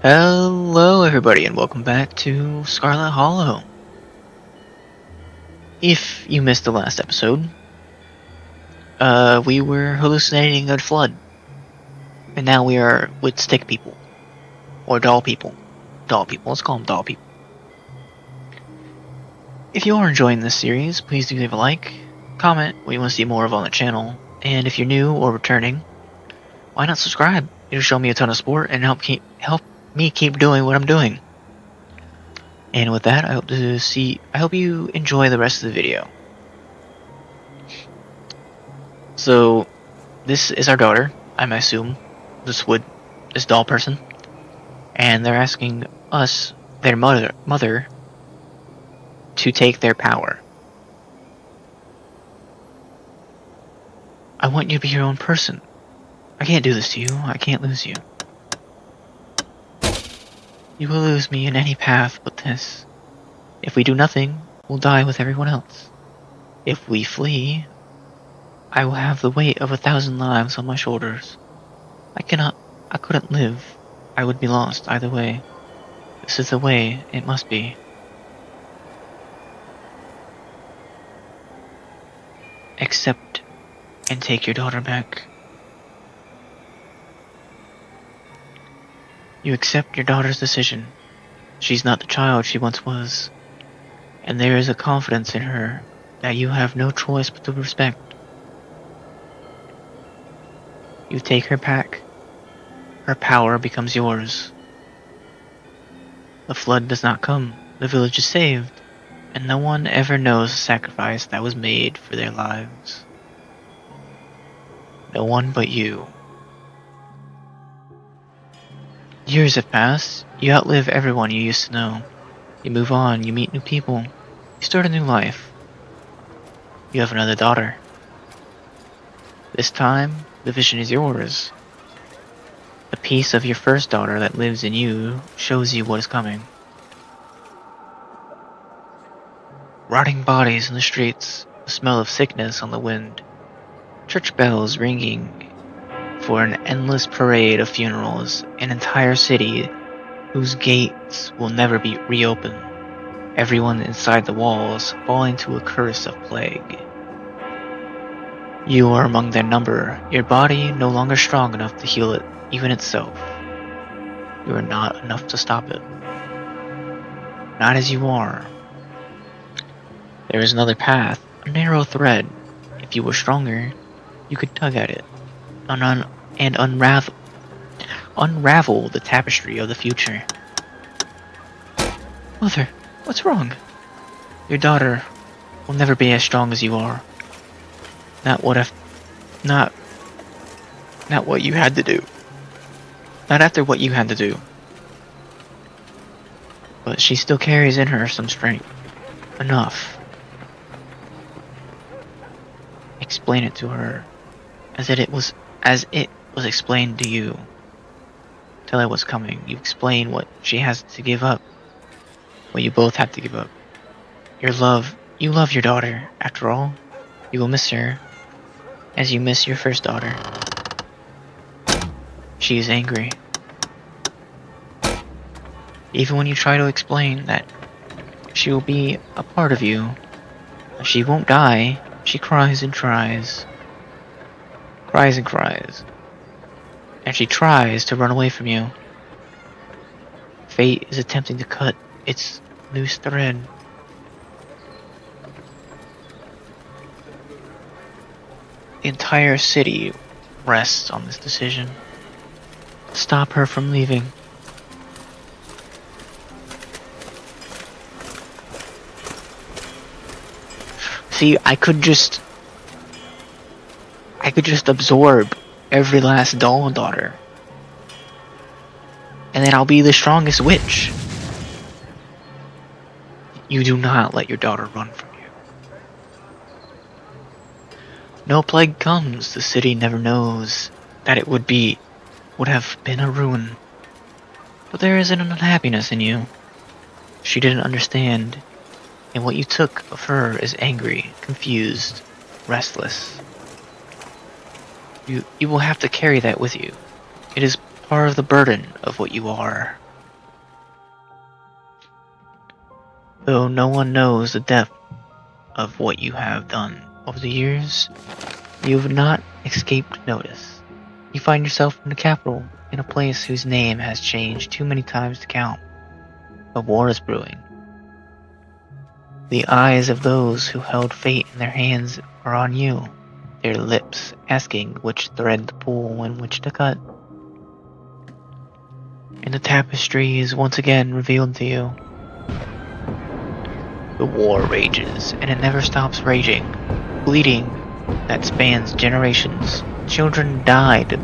Hello, everybody, and welcome back to Scarlet Hollow. If you missed the last episode, we were hallucinating a flood, and now we are with stick people, or doll people. Doll people, let's call them doll people. If you are enjoying this series, please do leave a like, comment what you want to see more of on the channel, and if you're new or returning, why not subscribe? It'll show me a ton of support and help me keep doing what I'm doing. And with that, I hope you enjoy the rest of the video. So, this is our daughter, I assume, this doll person, and they're asking us, their mother, to take their power. I want you to be your own person. I can't do this to you. I can't lose you. You will lose me in any path but this. If we do nothing, we'll die with everyone else. If we flee, I will have the weight of 1,000 lives on my shoulders. I couldn't live. I would be lost either way. This is the way it must be. Accept and take your daughter back. You accept your daughter's decision. She's not the child she once was, and there is a confidence in her that you have no choice but to respect. You take her back. Her power becomes yours. The flood does not come. The village is saved, and no one ever knows the sacrifice that was made for their lives. No one but you. Years have passed. You outlive everyone you used to know. You move on, you meet new people. You start a new life. You have another daughter. This time, the vision is yours. The piece of your first daughter that lives in you shows you what is coming. Rotting bodies in the streets, the smell of sickness on the wind, church bells ringing for an endless parade of funerals, an entire city whose gates will never be reopened, everyone inside the walls falling to a curse of plague. You are among their number, your body no longer strong enough to heal it, even itself. You are not enough to stop it. Not as you are. There is another path, a narrow thread. If you were stronger, you could tug at it, and unravel the tapestry of the future. Mother, what's wrong? Your daughter will never be as strong as you are. Not what you had to do. Not after what you had to do. But she still carries in her some strength. Enough. Explain it to her as it was explained to you. Tell her what's coming. You explain what she has to give up. What you both have to give up. You love your daughter, after all. You will miss her as you miss your first daughter. She is angry. Even when you try to explain that she will be a part of you, she won't die, she cries and tries. Cries and cries. And she tries to run away from you. Fate is attempting to cut its loose thread. The entire city rests on this decision. Stop her from leaving. See, I could just absorb every last doll daughter. And then I'll be the strongest witch. You do not let your daughter run from you. No plague comes, the city never knows that it would have been a ruin. But there is an unhappiness in you. She didn't understand, and what you took of her is angry, confused, restless. You will have to carry that with you. It is part of the burden of what you are. Though no one knows the depth of what you have done over the years, you have not escaped notice. You find yourself in the capital, in a place whose name has changed too many times to count. A war is brewing. The eyes of those who held fate in their hands are on you, their lips asking which thread to pull and which to cut. And the tapestry is once again revealed to you. The war rages, and it never stops raging, bleeding that spans generations. Children died,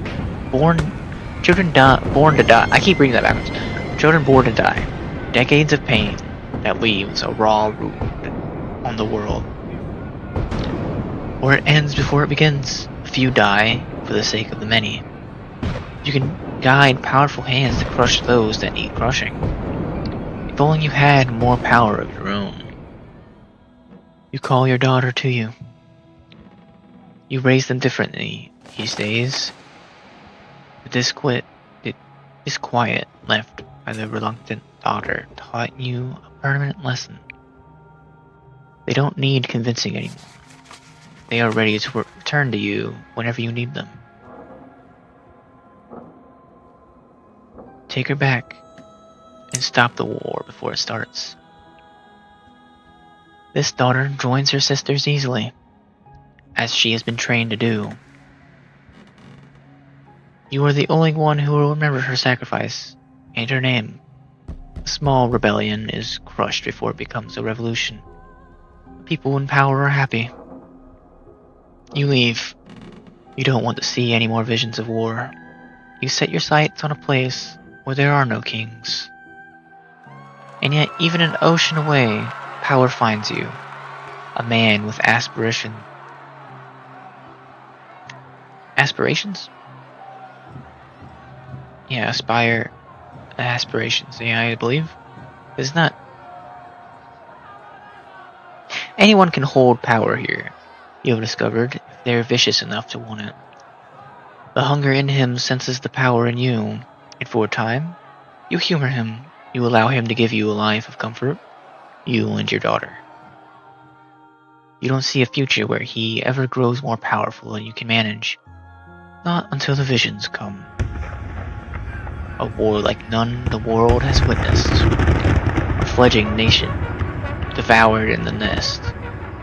born to die. I keep reading that backwards. Children born to die. Decades of pain that leaves a raw wound on the world. Or it ends before it begins. A few die for the sake of the many. You can guide powerful hands to crush those that need crushing. If only you had more power of your own. You call your daughter to you. You raise them differently these days. The disquiet left by the reluctant daughter taught you a permanent lesson. They don't need convincing anymore. They are ready to return to you whenever you need them. Take her back and stop the war before it starts. This daughter joins her sisters easily, as she has been trained to do. You are the only one who will remember her sacrifice and her name. A small rebellion is crushed before it becomes a revolution. People in power are happy. You leave. You don't want to see any more visions of war. You set your sights on a place where there are no kings. And yet, even an ocean away, power finds you. A man with aspirations. Yeah, aspirations. Yeah, I believe. It's not. Anyone can hold power here, you have discovered, if they're vicious enough to want it. The hunger in him senses the power in you, and for a time, you humor him. You allow him to give you a life of comfort, you and your daughter. You don't see a future where he ever grows more powerful than you can manage. Not until the visions come. A war like none the world has witnessed. A fledgling nation, devoured in the nest.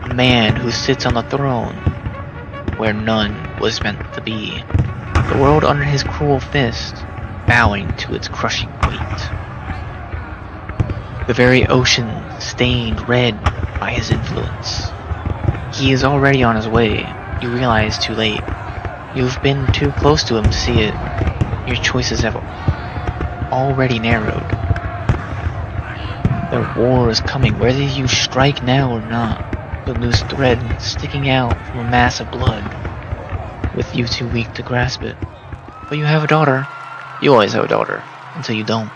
A man who sits on the throne, where none was meant to be. The world under his cruel fist, bowing to its crushing weight. The very ocean stained red by his influence. He is already on his way. You realize too late. You've been too close to him to see it. Your choices have already narrowed. The war is coming, whether you strike now or not. The loose thread sticking out from a mass of blood, with you too weak to grasp it. But you have a daughter. You always have a daughter, until you don't.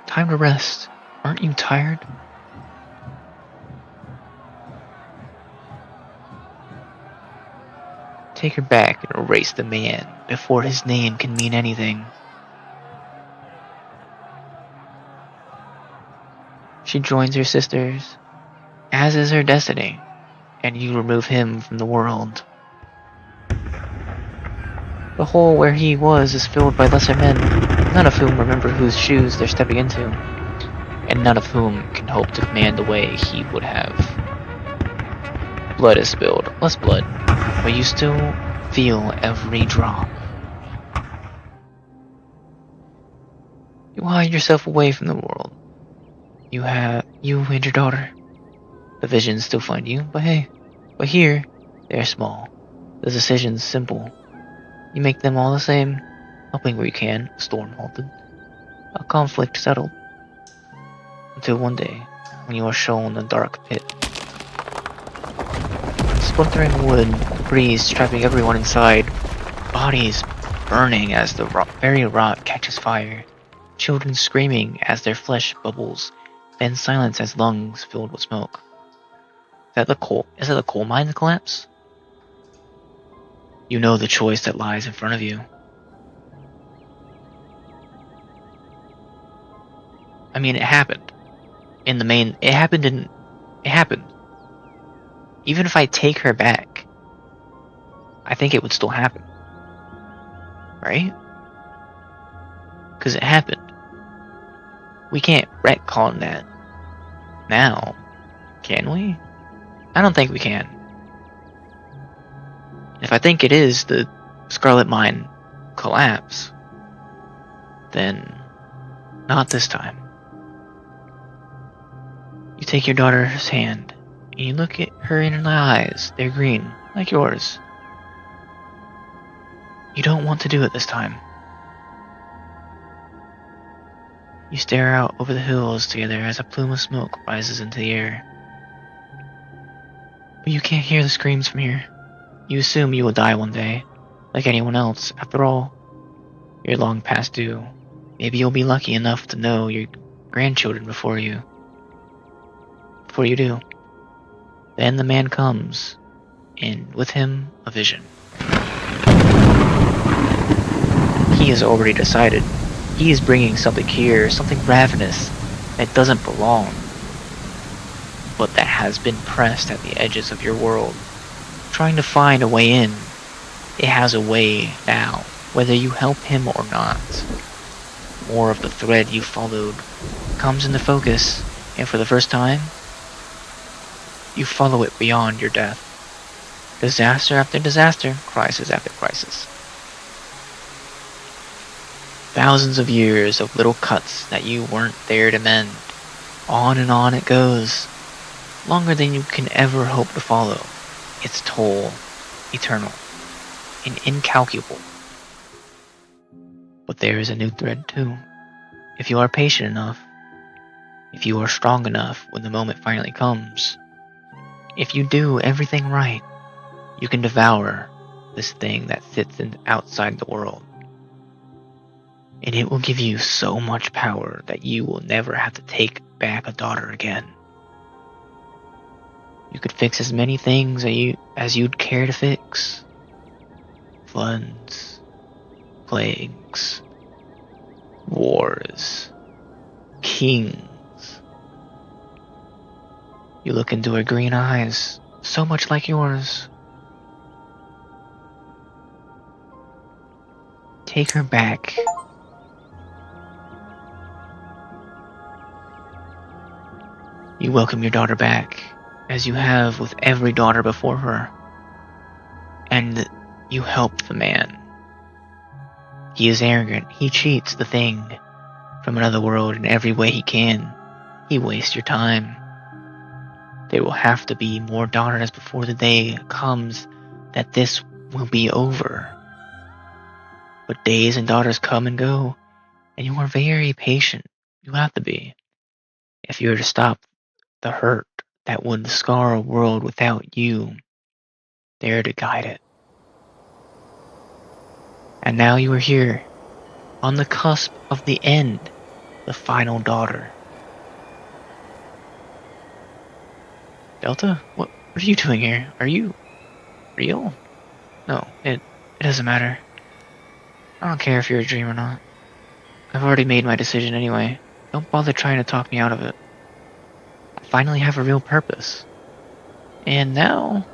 Time to rest. Aren't you tired? Take her back and erase the man before his name can mean anything. She joins her sisters, as is her destiny, and you remove him from the world. The hole where he was is filled by lesser men, none of whom remember whose shoes they're stepping into, and none of whom can hope to command the way he would have. Blood is spilled, less blood, but you still feel every drop. You hide yourself away from the world. You and your daughter. The visions still find you, but here, they're small. The decision's simple. You make them all the same, helping where you can, a storm halted, a conflict settled. Until one day, when you are shown a dark pit. Splintering wood, debris trapping everyone inside, bodies burning as the very rot catches fire, children screaming as their flesh bubbles, then silence as lungs filled with smoke. Is that the coal mine collapse? You know the choice that lies in front of you. I mean, it happened. It happened. Even if I take her back, I think it would still happen. Right? Because it happened. We can't retcon that now, can we? I don't think we can. If I think it is the Scarlet Mine collapse, then not this time. You take your daughter's hand, and you look at her in the eyes. They're green, like yours. You don't want to do it this time. You stare out over the hills together as a plume of smoke rises into the air. But you can't hear the screams from here. You assume you will die one day, like anyone else. After all, you're long past due. Maybe you'll be lucky enough to know your grandchildren before you do. Then the man comes, and with him, a vision. He has already decided. He is bringing something here, something ravenous, that doesn't belong, but that has been pressed at the edges of your world, trying to find a way in. It has a way now, whether you help him or not. More of the thread you followed comes into focus, and for the first time, you follow it beyond your death. Disaster after disaster, crisis after crisis. Thousands of years of little cuts that you weren't there to mend. On and on it goes. Longer than you can ever hope to follow. Its toll, eternal, and incalculable. But there is a new thread too. If you are patient enough, if you are strong enough when the moment finally comes, if you do everything right, you can devour this thing that sits outside the world. And it will give you so much power that you will never have to take back a daughter again. You could fix as many things as you'd care to fix. Floods, plagues, wars, kings. You look into her green eyes, so much like yours. Take her back. You welcome your daughter back, as you have with every daughter before her. And you help the man. He is arrogant. He cheats the thing from another world in every way he can. He wastes your time. There will have to be more daughters before the day comes that this will be over. But days and daughters come and go, and you are very patient. You have to be. If you are to stop the hurt that would scar a world without you there to guide it. And now you are here, on the cusp of the end, the final daughter. Delta, what are you doing here? Are you real? No, it doesn't matter. I don't care if you're a dream or not. I've already made my decision anyway. Don't bother trying to talk me out of it. I finally have a real purpose. And now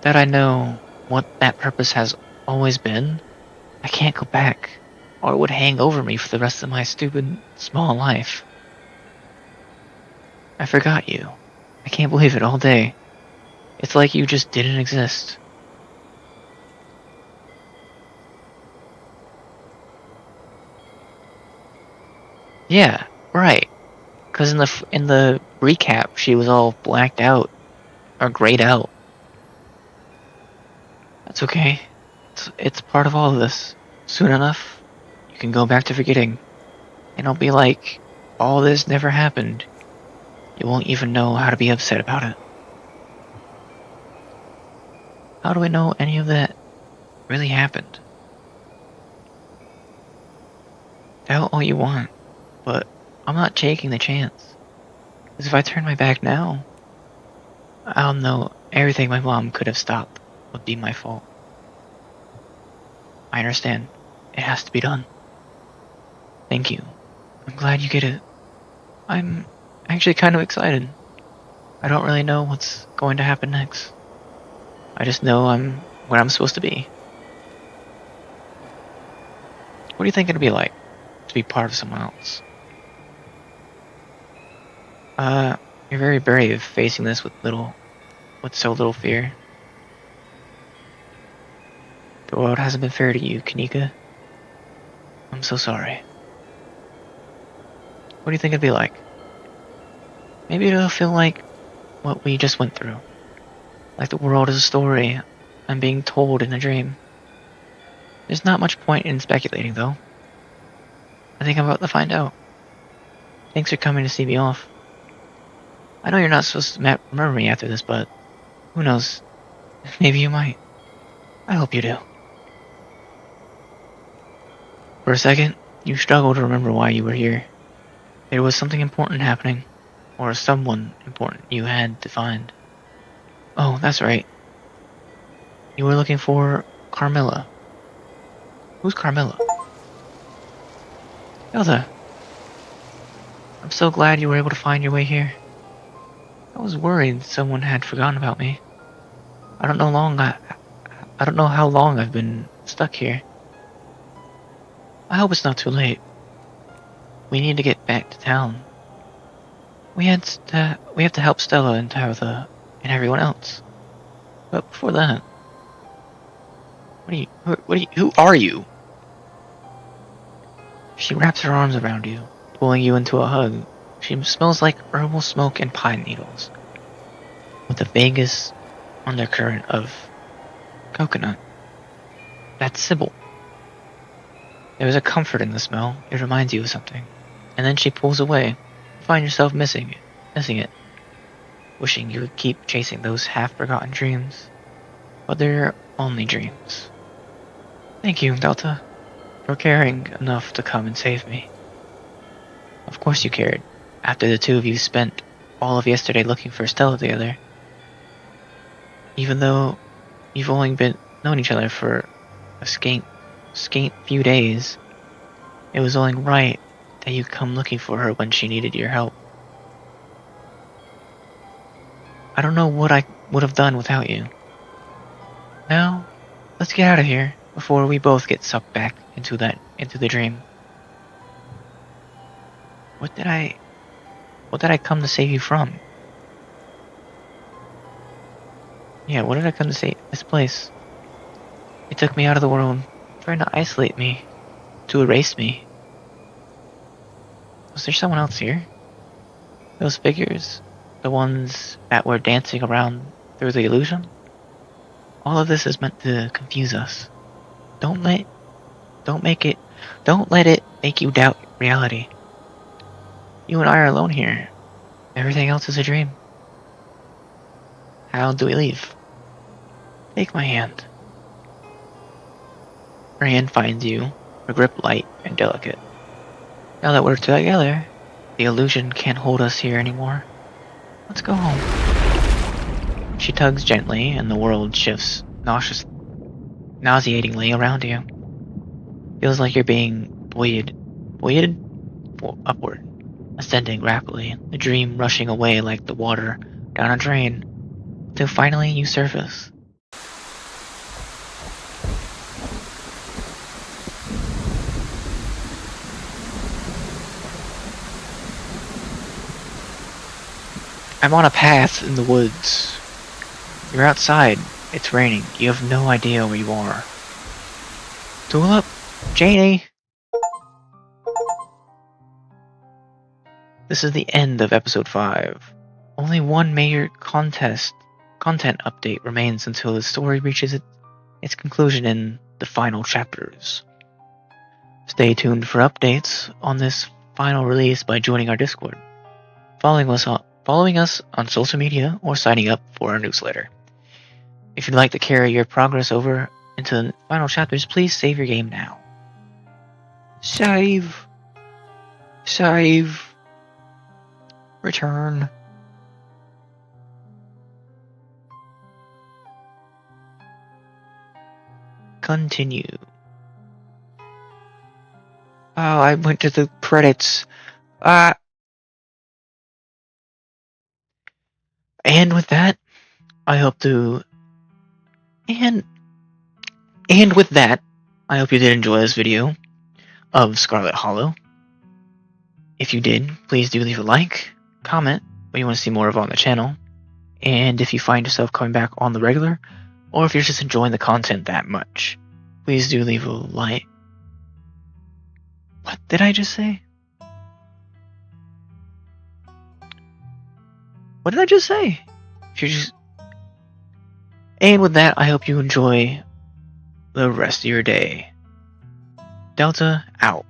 that I know what that purpose has always been, I can't go back, or it would hang over me for the rest of my stupid, small life. I forgot you. I can't believe it all day. It's like you just didn't exist. Yeah, right. Because in the recap, she was all blacked out, or grayed out. That's okay. It's part of all of this. Soon enough, you can go back to forgetting. And it'll be like, all this never happened. You won't even know how to be upset about it. How do I know any of that really happened? Doubt all you want, but I'm not taking the chance. Because if I turn my back now, I'll know everything my mom could have stopped would be my fault. I understand. It has to be done. Thank you. I'm glad you get it. I'm actually kind of excited. I don't really know what's going to happen next. I just know I'm where I'm supposed to be. What do you think it'd be like to be part of someone else? Uh, you're very brave facing this with so little fear. The world hasn't been fair to you, Kanika. I'm so sorry. What do you think it'd be like? Maybe it'll feel like what we just went through. Like the world is a story I'm being told in a dream. There's not much point in speculating, though. I think I'm about to find out. Thanks for coming to see me off. I know you're not supposed to remember me after this, but who knows? Maybe you might. I hope you do. For a second, you struggled to remember why you were here. There was something important happening, or someone important you had to find. Oh, that's right. You were looking for Carmilla. Who's Carmilla? Elsa, I'm so glad you were able to find your way here. I was worried someone had forgotten about me. I don't know long I don't know how long I've been stuck here. I hope it's not too late. We need to get back to town. We have to help Stella and Tabitha and everyone else. But before that, who are you? She wraps her arms around you, pulling you into a hug. She smells like herbal smoke and pine needles, with the vaguest undercurrent of coconut. That's Sybil. There is a comfort in the smell. It reminds you of something. And then she pulls away. You find yourself missing it, wishing you would keep chasing those half-forgotten dreams. But they're only dreams. Thank you, Delta, for caring enough to come and save me. Of course you cared, after the two of you spent all of yesterday looking for Stella together. Even though you've only been known each other for a scant few days, it was only right that you come looking for her when she needed your help. I don't know what I would have done without you. Now, let's get out of here before we both get sucked back into the dream. What did I come to save you from? Yeah, what did I come to save this place? It took me out of the world, trying to isolate me, to erase me. Was there someone else here? Those figures, the ones that were dancing around through the illusion? All of this is meant to confuse us. Don't let don't make it don't let it make you doubt reality. You and I are alone here. Everything else is a dream. How do we leave? Take my hand. Her hand finds you, her grip light and delicate. Now that we're together, the illusion can't hold us here anymore. Let's go home. She tugs gently, and the world shifts nauseatingly around you. Feels like you're being buoyed upward, ascending rapidly, the dream rushing away like the water down a drain, until finally you surface. I'm on a path in the woods. You're outside. It's raining. You have no idea where you are. Tulip? Janie? This is the end of episode 5. Only one major content update remains until the story reaches its conclusion in the final chapters. Stay tuned for updates on this final release by joining our Discord, following us on social media, or signing up for our newsletter. If you'd like to carry your progress over into the final chapters, please save your game now. Save. Return. Continue. Oh, I went to the credits. And with that, I hope to and with that, I hope you did enjoy this video of Scarlet Hollow. If you did, please do leave a like, comment what you want to see more of on the channel, and if you find yourself coming back on the regular, or if you're just enjoying the content that much, please do leave a like. What did I just say? What did I just say? If you just... And with that, I hope you enjoy the rest of your day. Delta out.